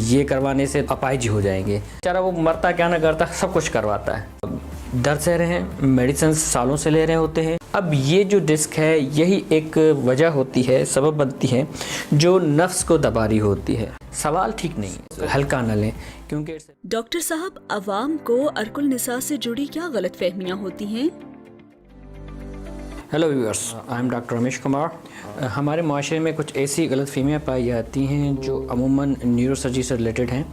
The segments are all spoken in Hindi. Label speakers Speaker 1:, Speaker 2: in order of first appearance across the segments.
Speaker 1: ये करवाने से अपाहिज हो जाएंगे। बेचारा वो मरता क्या ना करता, सब कुछ करवाता है। दर्द सह रहे हैं, मेडिसिन सालों से ले रहे होते हैं। अब ये जो डिस्क है यही एक वजह होती है, सबब बनती है जो नफ्स को दबा रही होती है। सवाल ठीक नहीं है, हल्का न लें क्योंकि
Speaker 2: डॉक्टर साहब, अवाम को अर्कुल निसा से जुड़ी क्या गलत फहमियाँ होती हैं?
Speaker 1: Hello viewers, I am doctor Ramesh Kumar. हमारे माशरे में कुछ ऐसी गलतफहमियाँ पाई जाती हैं जो अमूमन न्यूरोसर्जरी से रिलेटेड हैं।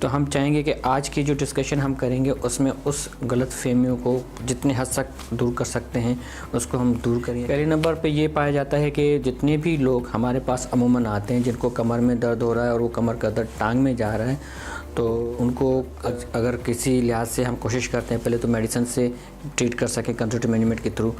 Speaker 1: तो हम चाहेंगे कि आज की जो डिस्कशन हम करेंगे उसमें उस गलतफहमियों को जितने हद तक दूर कर सकते हैं उसको हम दूर करें। पहले नंबर पे ये पाया जाता है कि जितने भी लोग हमारे पास अमूमन आते हैं जिनको कमर में दर्द हो रहा है और वो कमर का दर्द टांग में जा रहा है, तो उनको अगर किसी लिहाज से हम कोशिश करते हैं पहले तो मेडिसिन से ट्रीट कर सकें कंजर्वेटिव मैनेजमेंट के थ्रू।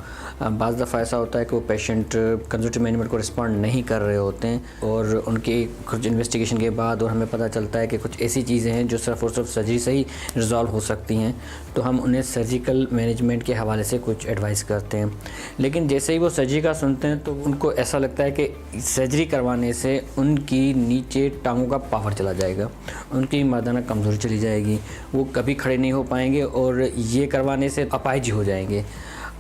Speaker 1: बाज़ दफ़ा ऐसा होता है कि वो पेशेंट कंजर्वेटिव मैनेजमेंट को रिस्पॉन्ड नहीं कर रहे होते हैं और उनकी कुछ इन्वेस्टिगेशन के बाद और हमें पता चलता है कि कुछ ऐसी चीज़ें हैं जो सिर्फ और सिर्फ सर्जरी से ही रिजॉल्व हो सकती हैं, तो हम उन्हें सर्जिकल मैनेजमेंट के हवाले से कुछ एडवाइस करते हैं। लेकिन जैसे ही वो सर्जरी का सुनते हैं तो उनको ऐसा लगता है कि सर्जरी करवाने से उनकी नीचे टांगों का पावर चला जाएगा, उनकी मर्दाना कमज़ोरी चली जाएगी, वो कभी खड़े नहीं हो पाएंगे और ये करवाने से अपाहिज हो जाएंगे।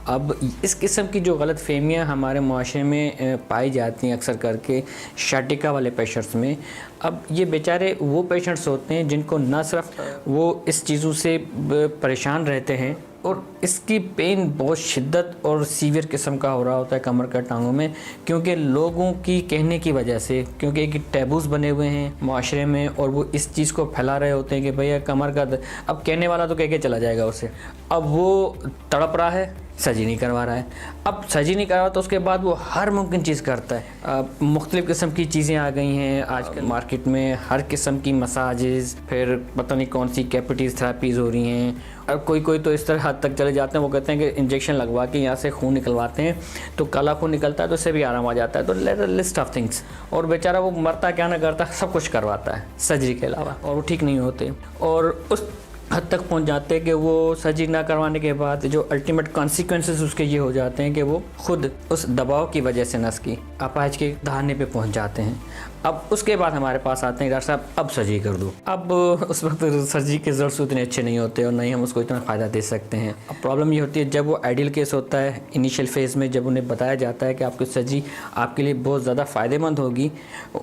Speaker 1: अब इस किस्म की जो गलत फहमियाँ हमारे माशरे में पाई जाती हैं अक्सर करके शाटिका वाले पेशेंट्स में, अब ये बेचारे वो पेशेंट्स होते हैं जिनको ना सिर्फ वो इस चीज़ों से परेशान रहते हैं और इसकी पेन बहुत शिद्दत और सीवियर किस्म का हो रहा होता है कमर का टांगों में, क्योंकि लोगों की कहने की वजह से, क्योंकि एक टैबूज़ बने हुए हैं माशरे में और वो इस चीज़ को फैला रहे होते हैं कि भैया कमर का अब कहने वाला तो कह के चला जाएगा उसे। अब वो तड़प रहा है, सर्जरी नहीं करवा रहा है। अब सर्जरी नहीं करवा तो उसके बाद वो हर मुमकिन चीज़ करता है। मुख्तलिफ़ किस्म की चीज़ें आ गई हैं आजकल मार्केट में, हर किस्म की मसाजेज़, फिर पता नहीं कौन सी कैपिटीज़ थेरापीज़ हो रही हैं। और कोई तो इस तरह हद तक चले जाते हैं, वो कहते हैं कि इंजेक्शन लगवा के यहाँ से खून निकलवाते हैं तो काला खून निकलता है तो उससे भी आराम आ जाता है। तो लिस्ट ऑफ थिंग्स, और बेचारा वो मरता क्या ना करता, सब कुछ करवाता है सर्जरी के अलावा, और वो ठीक नहीं होते और उस हद तक पहुंच जाते हैं कि वो सर्जरी ना करवाने के बाद जो अल्टीमेट कॉन्सिक्वेंसेस उसके ये हो जाते हैं कि वो खुद उस दबाव की वजह से नस की अपाहिज के दहाने पे पहुंच जाते हैं। अब उसके बाद हमारे पास आते हैं डॉक्टर साहब अब सर्जरी कर दो। अब उस वक्त सर्जरी के रिजल्ट उतने अच्छे नहीं होते और नहीं हम उसको इतना फ़ायदा दे सकते हैं। अब प्रॉब्लम ये होती है जब वो आइडियल केस होता है इनिशियल फेज़ में, जब उन्हें बताया जाता है कि आपकी सर्जरी आपके लिए बहुत ज़्यादा फ़ायदेमंद होगी,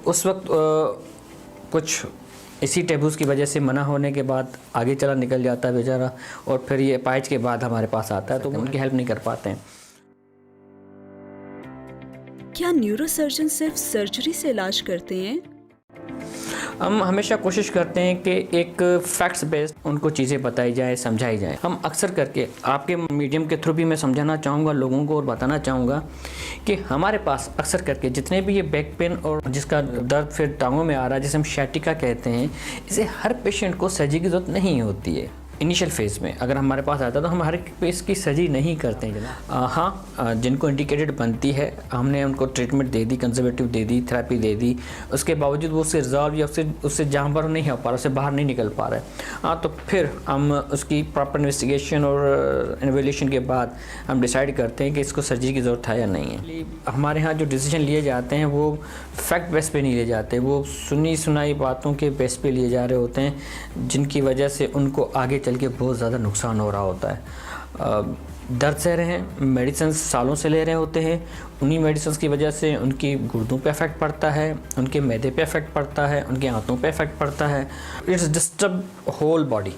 Speaker 1: उस वक्त कुछ इसी टैबूज़ की वजह से मना होने के बाद आगे चला निकल जाता है बेचारा, और फिर ये अपाहिज के बाद हमारे पास आता है तो उनकी हेल्प नहीं कर पाते हैं।
Speaker 2: क्या न्यूरोसर्जन सिर्फ सर्जरी से इलाज करते हैं?
Speaker 1: हम हमेशा कोशिश करते हैं कि एक फैक्ट्स बेस्ड उनको चीज़ें बताई जाए, समझाई जाए। हम अक्सर करके आपके मीडियम के थ्रू भी मैं समझाना चाहूँगा लोगों को और बताना चाहूँगा कि हमारे पास अक्सर करके जितने भी ये बैक पेन और जिसका दर्द फिर टांगों में आ रहा है जिसे हम शाटिका कहते हैं, इसे हर पेशेंट को सर्जरी की ज़रूरत नहीं होती है। इनिशियल फेज़ में अगर हमारे पास आता है तो हम हर एक पेश की सर्जरी नहीं करते हैं जनाब। हाँ, जिनको इंडिकेटेड बनती है हमने उनको ट्रीटमेंट दे दी, कंजर्वेटिव दे दी, थेरेपी दे दी, उसके बावजूद वो उससे रिजॉल्व या उससे जहाँ पर नहीं हो पा रहा, उससे बाहर नहीं निकल पा रहा है, हाँ, तो फिर हम उसकी प्रॉपर इन्वेस्टिगेशन और इन्वेल्यूशन के बाद हम डिसाइड करते हैं कि इसको सर्जरी की ज़रूरत है या नहीं है। हमारे यहाँ जो डिसीजन लिए जाते हैं वो फैक्ट बेस पे नहीं लिए जाते, वो सुनी सुनाई बातों के बेस पे लिए जा रहे होते हैं जिनकी वजह से उनको आगे चल के बहुत ज़्यादा नुकसान हो रहा होता है। दर्द सह रहे हैं, मेडिसिन सालों से ले रहे होते हैं, उन्हीं मेडिसिन की वजह से उनकी गुर्दों पे इफेक्ट पड़ता है, उनके मैदे पे इफेक्ट पड़ता है, उनके आंतों पे इफेक्ट पड़ता है। It's disturb whole body.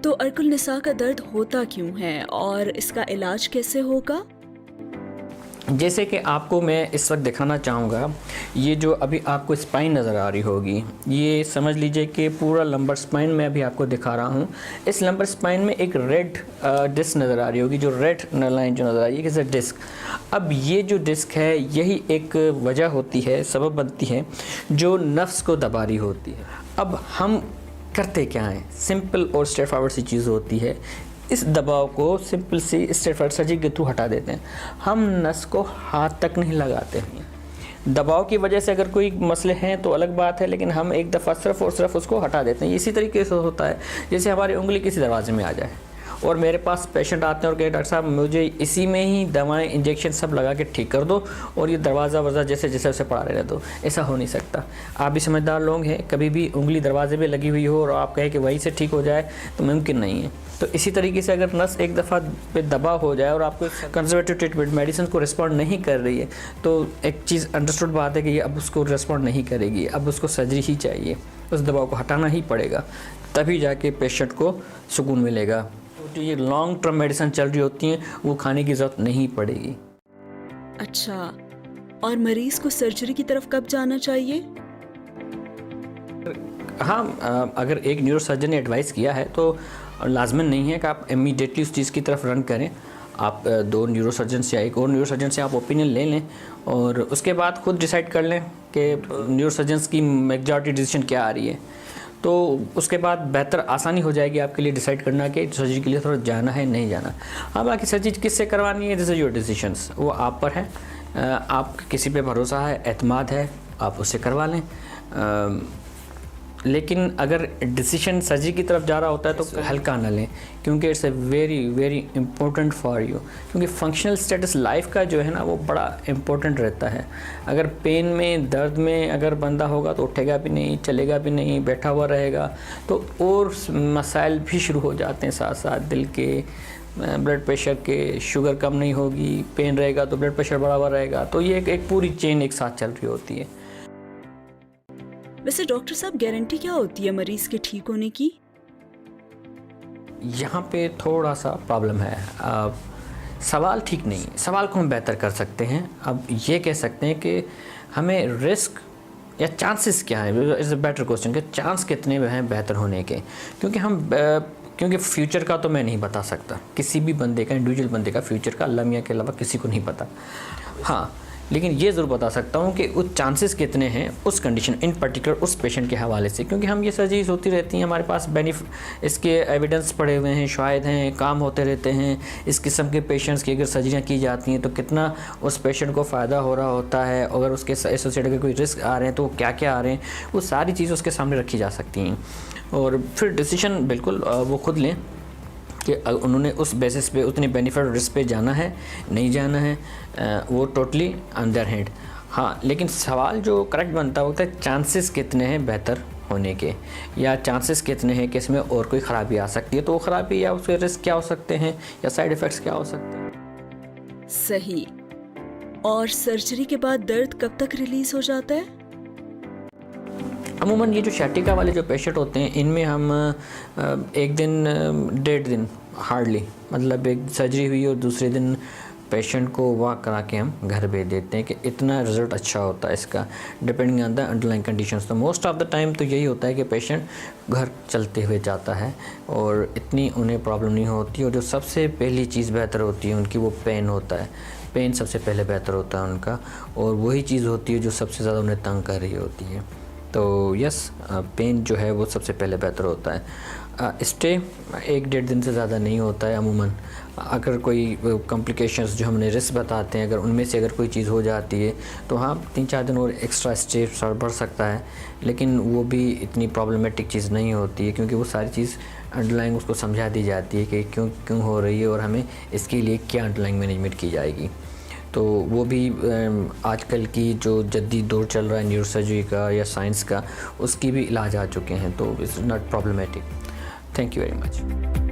Speaker 2: तो अर्कुल निसा का दर्द होता क्यों है और इसका इलाज कैसे होगा?
Speaker 1: जैसे कि आपको मैं इस वक्त दिखाना चाहूँगा, ये जो अभी आपको स्पाइन नज़र आ रही होगी, ये समझ लीजिए कि पूरा लंबर स्पाइन मैं अभी आपको दिखा रहा हूँ। इस लंबर स्पाइन में एक रेड डिस्क नज़र आ रही होगी, जो रेड लाइन जो नज़र आ रही है किसी डिस्क। अब ये जो डिस्क है यही एक वजह होती है, सबब बनती है जो नफ्स को दबा रही होती है। अब हम करते क्या हैं, सिंपल और स्ट्रेट फॉरवर्ड सी चीज़ होती है, इस दबाव को सिंपल सी स्ट्रेट फॉरवर्ड सर्जरी के थ्रू हटा देते हैं। हम नस को हाथ तक नहीं लगाते हैं। दबाव की वजह से अगर कोई मसले हैं तो अलग बात है, लेकिन हम एक दफ़ा सिर्फ और सिर्फ उसको हटा देते हैं। इसी तरीके से होता है जैसे हमारी उंगली किसी दरवाजे में आ जाए और मेरे पास पेशेंट आते हैं और कहते हैं डॉक्टर साहब मुझे इसी में ही दवाएं इंजेक्शन सब लगा के ठीक कर दो और ये दरवाज़ा वरजा जैसे जैसे उसे पड़ा रहे दो। ऐसा हो नहीं सकता। आप भी समझदार लोग हैं, कभी भी उंगली दरवाजे पे लगी हुई हो और आप कहें कि वहीं से ठीक हो जाए तो मुमकिन नहीं है। तो इसी तरीके से अगर नस एक दफ़ा पे दबा हो जाए और आपको कंजर्वेटिव ट्रीटमेंट मेडिसिन को रिस्पॉन्ड नहीं कर रही है तो एक चीज़ अंडरस्टूड बात है कि ये अब उसको रिस्पॉन्ड नहीं करेगी, अब उसको सर्जरी ही चाहिए, उस दवा को हटाना ही पड़ेगा, तभी जाके पेशेंट को सुकून मिलेगा। तो ये लॉन्ग टर्म मेडिसिन चल रही होती हैं वो खाने की ज़रूरत नहीं पड़ेगी।
Speaker 2: अच्छा, और मरीज को सर्जरी की तरफ कब जाना चाहिए?
Speaker 1: हाँ, अगर एक न्यूरोसर्जन ने एडवाइस किया है तो लाजमन नहीं है कि आप इमीडिएटली उस चीज़ की तरफ रन करें। आप 2 न्यूरोसर्जन से या एक और न्यूरोसर्जन से आप ओपिनियन ले लें और उसके बाद खुद डिसाइड कर लें कि न्यूरोसर्जन्स की मेजॉरिटी डिसीजन क्या आ रही है। तो उसके बाद बेहतर आसानी हो जाएगी आपके लिए डिसाइड करना कि सर्जरी के लिए थोड़ा जाना है नहीं जाना। हाँ, बाकी सर्जरी किससे करवानी है, दिस इज़ योर डिसीजंस, वो आप पर है। आप किसी पे भरोसा है, एतमाद है, आप उससे करवा लें। लेकिन अगर डिसीजन सर्जरी की तरफ जा रहा होता है तो हल्का ना लें, क्योंकि it's a very very important for you, क्योंकि फंक्शनल स्टेटस लाइफ का जो है ना वो बड़ा इंपॉर्टेंट रहता है। अगर पेन में, दर्द में अगर बंदा होगा तो उठेगा भी नहीं, चलेगा भी नहीं, बैठा हुआ रहेगा, तो और मसाइल भी शुरू हो जाते हैं साथ साथ, दिल के, ब्लड प्रेशर के, शुगर कम नहीं होगी, पेन रहेगा तो ब्लड प्रेशर बढ़ा हुआ रहेगा। तो ये एक पूरी चेन एक साथ चल रही होती है।
Speaker 2: वैसे डॉक्टर साहब, गारंटी क्या होती है मरीज के ठीक होने की?
Speaker 1: यहाँ पे थोड़ा सा प्रॉब्लम है। सवाल ठीक नहीं, सवाल को हम बेहतर कर सकते हैं। अब ये कह सकते हैं कि हमें रिस्क या चांसेस क्या है, इज़ अ बेटर क्वेश्चन, कि चांस कितने हैं बेहतर होने के, क्योंकि फ्यूचर का तो मैं नहीं बता सकता, किसी भी बंदे का, इंडिविजुअल बंदे का फ्यूचर का अल्लाह मियां के अलावा किसी को नहीं पता। हाँ, लेकिन ये ज़रूर बता सकता हूँ कि उस चांसेस कितने हैं उस कंडीशन, इन पर्टिकुलर उस पेशेंट के हवाले से, क्योंकि हम ये सर्जरीज होती रहती हैं, हमारे पास इसके एविडेंस पड़े हुए हैं, शायद हैं, काम होते रहते हैं। इस किस्म के पेशेंट्स की अगर सर्जरियाँ की जाती हैं तो कितना उस पेशेंट को फ़ायदा हो रहा होता है, अगर उसके एसोसिएटेड अगर कोई रिस्क आ रहे हैं तो क्या क्या आ रहे हैं, वो सारी चीज़ें उसके सामने रखी जा सकती हैं और फिर डिसीजन बिल्कुल वो खुद लें कि उन्होंने उस बेसिस पे उतनी बेनिफिट रिस्क पे जाना है नहीं जाना है, वो टोटली ऑन देयर हैंड। हाँ, लेकिन सवाल जो करेक्ट बनता है चांसेस कितने हैं बेहतर होने के, या चांसेस कितने हैं कि इसमें और कोई ख़राबी आ सकती है, तो वो ख़राबी या उसके रिस्क क्या हो सकते हैं या साइड इफ़ेक्ट्स क्या हो सकते हैं।
Speaker 2: सही। और सर्जरी के बाद दर्द कब तक रिलीज हो जाता है?
Speaker 1: अमूमन ये जो शैटिका वाले जो पेशेंट होते हैं इनमें हम 1 दिन 1.5 दिन हार्डली, मतलब एक सर्जरी हुई और दूसरे दिन पेशेंट को वॉक करा के हम घर भेज देते हैं कि इतना रिज़ल्ट अच्छा होता है इसका, depending on the underlying conditions. तो मोस्ट ऑफ द टाइम तो यही होता है कि पेशेंट घर चलते हुए जाता है और इतनी उन्हें प्रॉब्लम नहीं होती, और जो सबसे पहली चीज़ बेहतर होती है उनकी वो पेन होता है। पेन सबसे पहले बेहतर होता है उनका, और वही चीज़ होती है जो सबसे ज़्यादा उन्हें तंग कर रही होती है। तो यस, पेन जो है वो सबसे पहले बेहतर होता है। स्टे 1-1.5 दिन से ज़्यादा नहीं होता है अमूमन। अगर कोई कॉम्प्लिकेशंस जो हमने रिस्क बताते हैं, अगर उनमें से अगर कोई चीज़ हो जाती है तो हाँ 3-4 दिन और एक्स्ट्रा स्टे बढ़ सकता है, लेकिन वो भी इतनी प्रॉब्लमेटिक चीज़ नहीं होती है, क्योंकि वो सारी चीज़ अंडरलाइंग उसको समझा दी जाती है कि क्यों हो रही है और हमें इसके लिए क्या अंडरलाइंग मैनेजमेंट की जाएगी। तो वो भी आजकल की जो जदीद दौर चल रहा है न्यूरोसर्जरी का या साइंस का, उसकी भी इलाज आ चुके हैं, तो it's not problematic. Thank you very much.